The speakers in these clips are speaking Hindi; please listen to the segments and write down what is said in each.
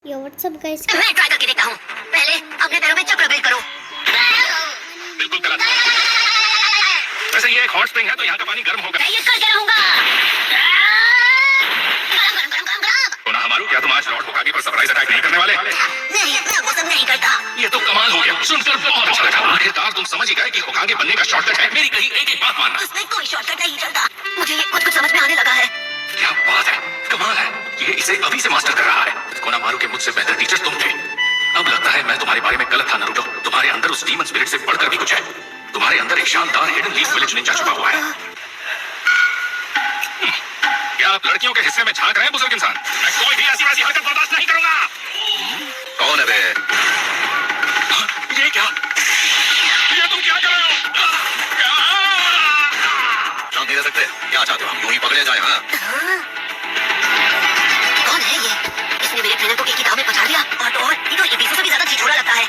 यो व्हाट्सअप गाइस। मैं ट्राई करके देखता हूँ। पहले अपने पैरों में चक्र बिल्ड करो। बिल्कुल गलत। वैसे ये एक हॉट स्प्रिंग है तो यहाँ का पानी गर्म होगा। मैं ये करके रहूंगा। गरम गरम गरम गरम गरम। तो ना हमारू, क्या तुम आज लॉर्ड होकागे पर सरप्राइज अटैक नहीं करने वाले? नहीं, मैं वो सब नहीं करता। ये तो कमाल हो गया, सुनकर बहुत अच्छा लगा। आखिरकार तुम समझ ही गए कि होकागे बनने का शॉर्टकट है। मेरी कही एक एक बात मानना। उसमें कोई शॉर्टकट नहीं चलता। मुझे ये कुछ समझ में आने लगा है। क्या बात है, कमाल है। ये इसे अभी से मास्टर कर रहा है। कोनामारू के मुझसे बेहतर टीचर तुम थे। अब लगता है मैं तुम्हारे बारे में गलत था नारुतो। तुम्हारे अंदर उस डीमन स्पिरिट से बढ़कर भी कुछ है। तुम्हारे अंदर एक शानदार हिडन लीफ विलेज निंजा छुपा हुआ है। क्या आप लड़कियों के हिस्से में झांक रहे हैं बुजुर्ग इंसान? मैं कोई भी ऐसी वैसी हरकत बर्दाश्त नहीं करूंगा। कौन है बे? ये क्या? ये तुम क्या कर रहे हो? शांत नहीं रह सकते? क्या चाहते हो हम यूं ही पकड़े जाए? हाँ, कौन है ये? इसने मेरे ट्रेनर को केक की दाव में पछाड़ दिया। और तो और ये तो एबीसी से भी ज्यादा छिछोरा लगता है।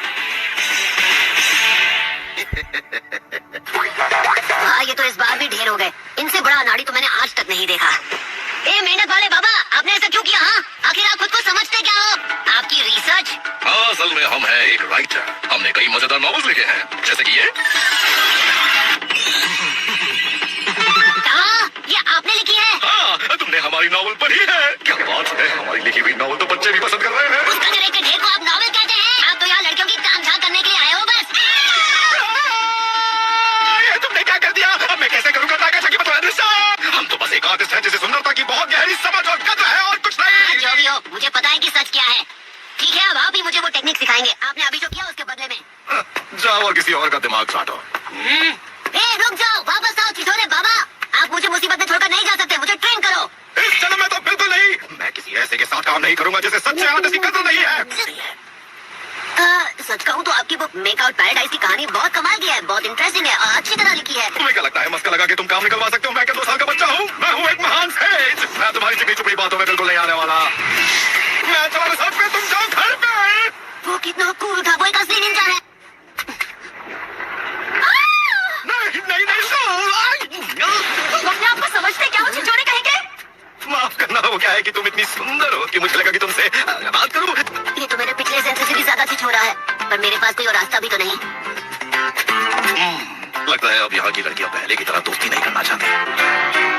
हाँ, ये तो इस बार भी ढेर हो गए। इनसे बड़ा अनाड़ी तो मैंने आज तक नहीं देखा। ए मेहनत वाले बाबा, आपने ऐसा क्यों किया? हाँ, आखिर आप खुद को समझते क्या हो? आपकी रिसर्च? हाँ, असल में हम हैं एक राइटर। हमने कई मजेदार नॉवेल्स लिखे हैं, जैसे कि ये। हाँ, ये आपने लिखी है? हाँ, तुमने हमारी नॉवेल पढ़ी है? क्या बात है, हमारी लिखी हुई नॉवेल तो बच्चे भी पसंद कर रहे हैं। उस गजरे के ढेर को आप नॉवेल कहते हैं? आप तो यहाँ लड़कियों की काम झांक करने के लिए आए हो बस। ये तुमने क्या कर दिया? अब मैं कैसे करूँगा हम तो बस एक आर्टिस्ट है जिसे सुंदरता की बहुत गहरी समझ और कद्र है, और कुछ नहीं। जो भी हो, मुझे पता है कि सच क्या है। ठीक है, अब आप ही मुझे वो टेक्निक सिखाएंगे। आपने अभी जो किया उसके बदले में। जाओ और किसी और का दिमाग चाटो। रुक जाओ, वापस आओ छिछोरे बाबा। आप मुझे मुसीबत में छोड़कर नहीं जा सकते। मुझे ट्रेन करो। इस जन्म में तो बिल्कुल नहीं। मैं किसी ऐसे के साथ काम नहीं करूंगा जिसे सच्चे आर्टिस्ट की कद्र नहीं है। सच कहूँ तो आपकी बुक मेक आउट पैराडाइज की कहानी बहुत कमाल की है, बहुत इंटरेस्टिंग है और अच्छी तरह लिखी है। तुम्हें क्या लगता है मस्का लगा के तुम काम निकलवा सकते हो? मैं क्या 2 साल का बच्चा हूँ? मैं हूँ एक महान सेठ। मैं तुम्हारी चिकनी चुपड़ी बातों में बिल्कुल नहीं आने वाला। मैं तुम्हारे साथ में, तुम जाओ घर पे। वो कितना कूल था, वो एक असली निंजा है। नहीं नहीं नहीं, अपने आप को समझते क्या हो छिछोरे कहेंगे? माफ करना, हो क्या है कि तुम इतनी सुंदर हो कि मुझे लगा कि तुमसे बात करूं। ये तो मेरे पिछले सेंस से भी ज्यादा छिछोरा है, पर मेरे पास कोई और रास्ता भी तो नहीं। लगता है अब यहाँ की लड़कियां पहले की तरह दोस्ती नहीं करना चाहती।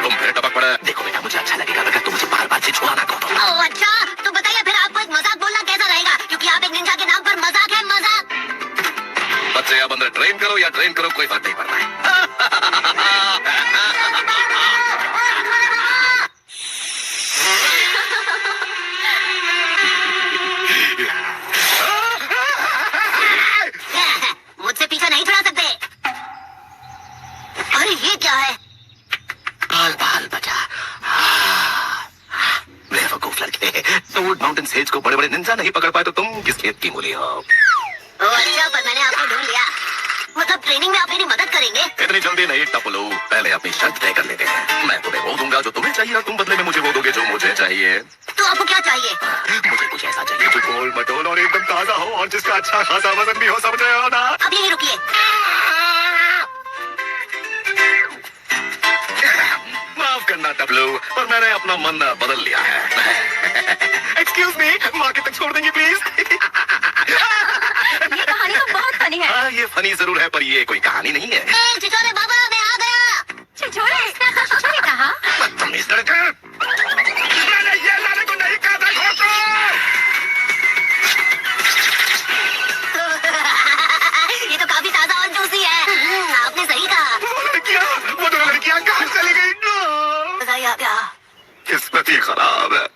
तुम फिर टपक पड़े। देखो बेटा, मुझे अच्छा लगेगा अगर तुम मुझे बार बार से छोड़ा ना करो। ओह अच्छा, तो बताइए फिर आपको एक मजाक बोलना कैसा रहेगा? क्योंकि आप एक निंजा के नाम पर मजाक है, मजाक। बच्चे अब अंदर ट्रेन करो या ट्रेन करो, कोई फर्क नहीं पड़ता है। मुझसे पीछा नहीं छुड़ा सकते। अरे ये क्या है? बाल बाल बचा। बेवकूफ लड़के, टूट माउंटेन सेज को बड़े बड़े निंजा नहीं पकड़ पाए तो तुम किस खेत की मूली हो? ओह अच्छा, पर मैंने आपको ढूंढ लिया। मतलब ट्रेनिंग में आप मेरी मदद करेंगे? इतनी जल्दी नहीं टपलो, पहले अपनी शर्त तय कर लेते हैं। मैं तुम्हें वो दूंगा जो तुम्हें चाहिए और तुम बदले में मुझे वो दोगे जो मुझे चाहिए। तो आपको क्या चाहिए? मुझे कुछ ऐसा चाहिए जो गोल मटोल और एकदम ताजा हो और जिसका अच्छा खासा वजन भी हो, समझ रहे हो ना? आप यहीं रुकिए। माफ करना टपलू, पर मैंने अपना मन बदल लिया है। एक्सक्यूज मी, मार्केट तक छोड़ देंगे प्लीज? ये कहानी तो बहुत फनी है। हाँ, ये फनी जरूर है, पर ये कोई कहानी नहीं है। छिछोरे बाबा, मैं आ गया। छिछोरे कहा? बदतमीज लड़के। मैंने ये लाने को नहीं कहा था, ये तो काफी ताजा और जूसी है। आपने सही कहा। वो दोनों लड़कियां कहाँ चली गई? बताइए आप क्या? किस्मत ही खराब है।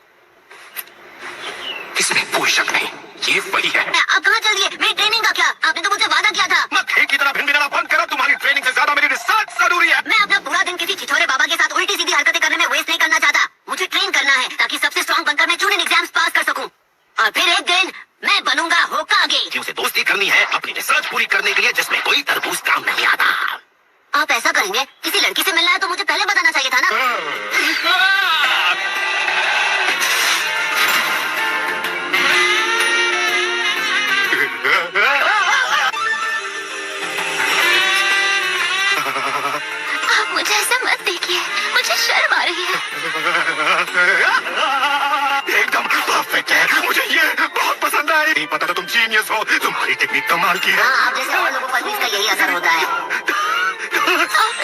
इसमें कोई शक नहीं, ये वही है। आप कहाँ चल दिए? मेरी ट्रेनिंग का क्या? आपने तो मुझसे वादा किया था। मत खेत की तरह भिन-भिनाना बंद करो। तुम्हारी ट्रेनिंग से ज्यादा मेरी रिसर्च जरूरी है। मैं अपना पूरा दिन किसी छिछोरे बाबा के साथ उल्टी सीधी हरकतें करने में वेस्ट नहीं करना चाहता। मुझे ट्रेन करना है ताकि सबसे स्ट्रॉन्ग बनकर मैं चूनिंग एग्जाम्स पास कर सकूं। और फिर एक दिन मैं बनूंगा होकागे। उसे दोस्ती करनी है अपनी रिसर्च पूरी करने के लिए, जिसमें कोई तरबूज काम नहीं आता। आप ऐसा करेंगे? किसी लड़की से मिलना है तो मुझे पहले बताना चाहिए था ना। आप मुझे ऐसा मत देखिए, मुझे शर्म आ रही है। एकदम परफेक्ट है, मुझे ये बहुत नहीं नहीं पता था तुम जीनियस हो, तुम्हारी टेक्निक कमाल की है। हाँ, आप जैसे और लोगों पर भी इसका यही असर होता है।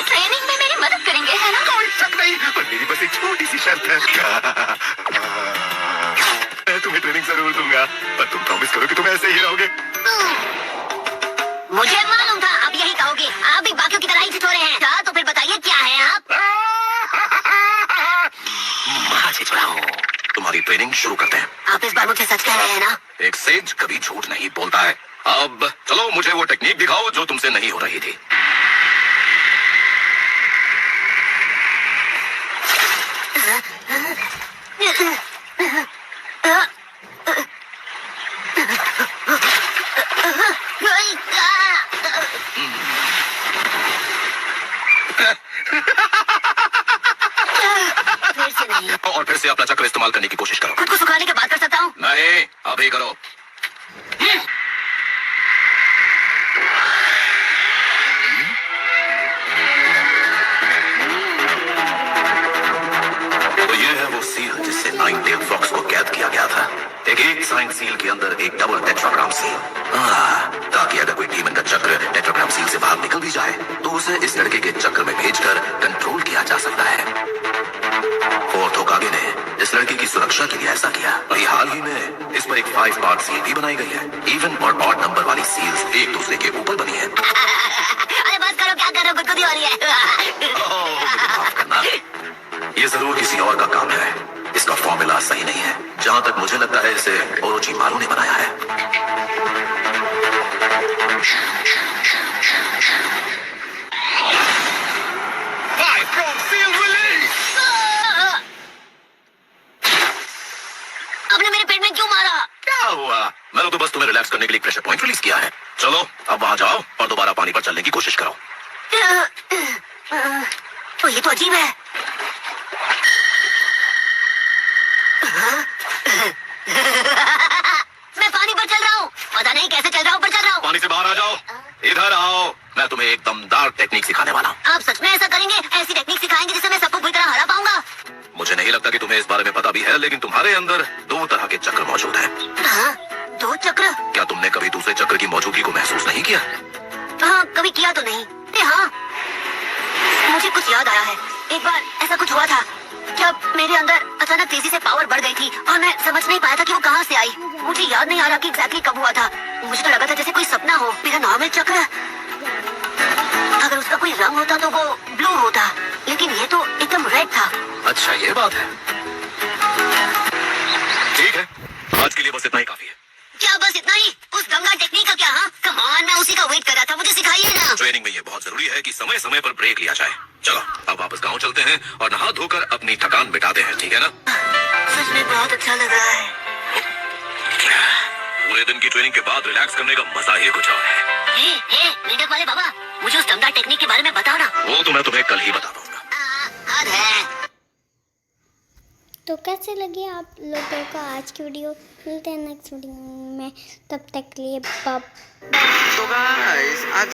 ट्रेनिंग में मेरी मदद करेंगे, है ना? कोई शक नहीं, पर मेरी बस एक छोटी सी शर्त है। मैं तुम्हें ट्रेनिंग जरूर दूंगा, पर तुम प्रॉमिस करो कि तुम ऐसे ही रहोगे। मुझे मालूम था आप यही कहोगे। आप भी बाकियों की तरह ही ठिठुरे हैं। अच्छा, तो फिर बताइए क्या है आप? वहां से छुड़ाओ, तुम्हारी ट्रेनिंग शुरू करते हैं। आप इस बार मुझसे सच कह रहे हैं ना? एक सेज कभी झूठ नहीं बोलता है। अब चलो मुझे वो टेक्निक दिखाओ जो तुमसे नहीं हो रही थी। फिर से नहीं। और फिर से अपना चक्र इस्तेमाल करने की कोशिश करो। खुद को सुखाने के बाद कर सकता हूँ? नहीं, अभी करो। तो ये है वो सील जिससे नाइन टेल फॉक्स को कैद किया गया था। एक साइन सील के अंदर एक डबल टेट्राग्राम सील, ताकि अगर कोई डीमन का चक्र टेट्राग्राम सील से बाहर निकल भी जाए तो उसे इस लड़के के चक्र में भेजकर कंट्रोल किया जा सकता है। फोर्थ होकागे ने इस लड़के की सुरक्षा के लिए ऐसा किया। अभी हाल ही में इस पर एक 5 पार्ट सील भी बनाई गई है। इवन और ऑड नंबर वाली सील्स एक दूसरे के ऊपर बनी है। अरे बस करो, क्या कर रहे हो? गुदगुदी हो रही है। माफ करना, ये जरूर किसी और का काम है। इसका फॉर्मूला सही नहीं है। जहां तक मुझे लगता है इसे ओरोचिमारू ने बनाया है। आपने मेरे पेट में क्यों मारा? क्या हुआ? मैंने तो बस तुम्हें रिलैक्स करने के लिए प्रेशर पॉइंट रिलीज किया है। चलो अब वहां जाओ और दोबारा पानी पर चलने की कोशिश करो। तो ये तो अजीब है। मैं पानी पर चल रहा हूँ। पता नहीं कैसे चल रहा हूँ, पर चल रहा हूँ। पानी से बाहर आ जाओ। इधर आओ, मैं तुम्हें एक दमदार टेक्निक सिखाने वाला हूँ। आप सच में ऐसा करेंगे? ऐसी टेक्निक सिखाएंगे जिससे मैं सबको पूरी तरह हरा पाऊंगा? मुझे नहीं लगता कि तुम्हें इस बारे में पता भी है, लेकिन तुम्हारे अंदर 2 तरह के चक्र मौजूद हैं। हाँ, 2 चक्र? क्या तुमने कभी दूसरे चक्र की मौजूदगी को महसूस नहीं किया? हाँ, कभी किया तो नहीं। हाँ, मुझे कुछ याद आया है। एक बार ऐसा कुछ हुआ था जब मेरे अंदर अचानक तेजी से पावर बढ़ गई थी और मैं समझ नहीं पाया था कि वो कहाँ से आई। मुझे याद नहीं आ रहा कि एग्जैक्टली कब हुआ था। मुझे तो लगा था जैसे कोई सपना हो। मेरा नॉर्मल चक्र, अगर उसका कोई रंग होता तो वो ब्लू होता, लेकिन ये तो एकदम रेड था। अच्छा, ये बात है। ठीक है, आज के लिए बस इतना ही काफी है। क्या बस इतना ही? उस दमदार टेक्निक का क्या? हाँ, कम ऑन, मैं उसी का वेट कर रहा था। मुझे सिखाइए ना। ट्रेनिंग में ये बहुत जरूरी है कि समय समय पर ब्रेक लिया जाए। चलो अब वापस गांव चलते हैं और नहा धोकर अपनी थकान मिटाते हैं, ठीक है ना? सच में बहुत अच्छा लग रहा है। पूरे दिन की ट्रेनिंग के बाद रिलैक्स करने का मजा ही कुछ और है। मेंढक वाले बाबा, मुझे उस दमदार टेक्निक के बारे में बताओ ना। वो तो मैं तुम्हें कल ही बता दूंगा। हद है। तो कैसे लगे आप लोगों को आज की वीडियो? मिलते हैं नेक्स्ट वीडियो में, तब तक के लिए बाय। तो गाइस आज